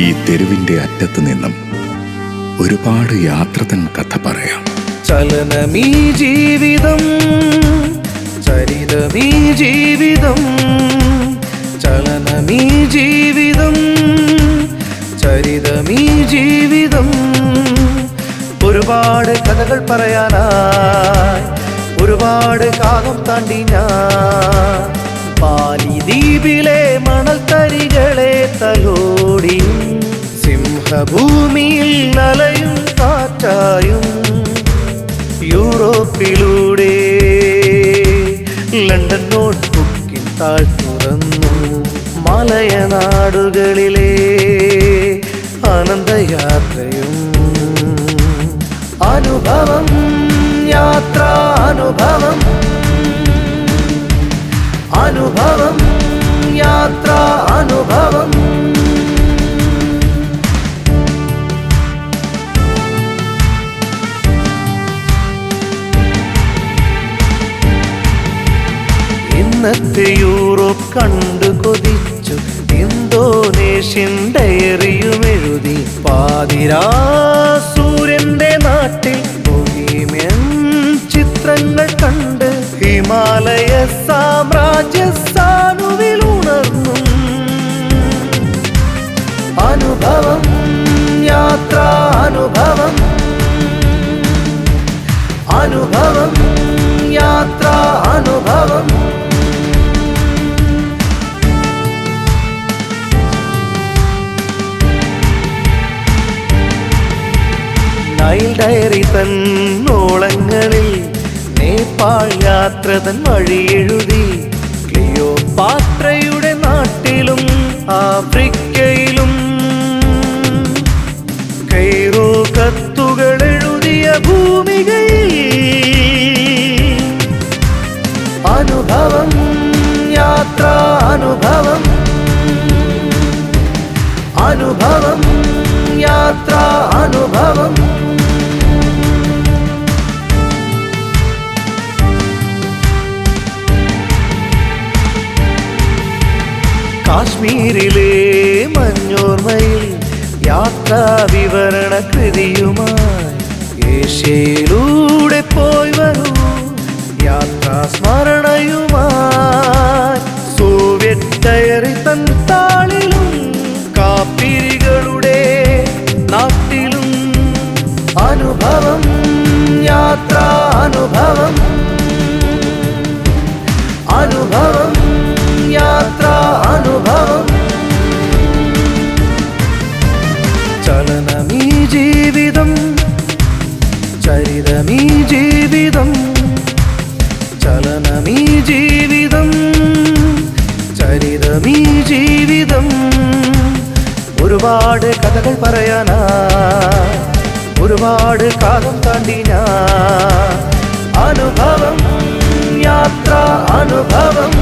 ഈ തെരുവിന്റെ അറ്റത്ത് നിന്നും ഒരുപാട് യാത്ര തൻ കഥ പറയാം. ചലനമീ ജീവിതം, ചരിതമീ ജീവിതം, ചലനമീ ജീവിതം, ചരിതമീ ജീവിതം. ഒരുപാട് കഥകൾ പറയാനായി ഒരുപാട് കാലം താണ്ടി ഞാൻ പാലി ദ്വീപിലെ മണൽത്തരികളെ തലോടി സിംഹഭൂമിയിൽ അലയും കാറ്റായും യൂറോപ്പിലൂടെ ലണ്ടൻ നോട്ട് ബുക്കിൻ താഴ് തുറന്നു മലയനാടുകളിലെ ആനന്ദയാത്രയും അനുഭവം, യാത്ര അനുഭവം, അനുഭവം, യാത്ര അനുഭവം. ഇന്നത്തെ യൂറോപ്പ് കണ്ടു കൊതിച്ചു ഇന്തോനേഷ്യൻ ഡയറിയും എഴുതി പാതിരാ സൂര്യന്റെ നാട്ടിൽ ബൊഹീമിയൻ ചിത്രങ്ങൾ കണ്ട് ഹിമാലയ സാമ്രാജ്യ സാനുവിൽ ഉണർന്നു. അനുഭവം, യാത്ര അനുഭവം, അനുഭവം, യാത്ര അനുഭവം. നൈൽ ഡയറി തൻ ഓളങ്ങളിൽ നേപ്പാൾ യാത്ര തൻ വഴിയെഴുതി ക്ലിയോപാട്രയുടെ നാട്ടിലും ആഫ്രിക്കയിലും കൈറോ കത്തുകൾ എഴുതിയ ഭൂമികയിൽ അനുഭവം, യാത്ര അനുഭവം, അനുഭവം, യാത്ര അനുഭവം. കാശ്മീരിലെ മഞ്ഞോർമയിൽ യാത്രാ വിവരണ കൃതിയുമായി ഏഷ്യയിലൂടെ പോയി വരൂ യാത്രാ സ്മരണയുമായി സോവിയറ്റ് ഡയറി തൻ താളിലും കാപ്പിരികളുടെ നാട്ടിലും അനുഭവം, യാത്ര അനുഭവം, അനുഭവം, യാത്ര അനുഭവം. ചലനമീ ജീവിതം, ചരിതമീ ജീവിതം, ചലനമീ ജീവിതം, ചരിതമീ ജീവിതം. ഒരുപാട് കഥകൾ പറയാനായി ഒരുപാട് കാലം താണ്ടി ഞാൻ അനുഭവം, യാത്ര അനുഭവം,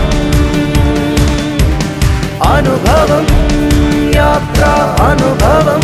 അനുഭവം, യാത്ര അനുഭവം.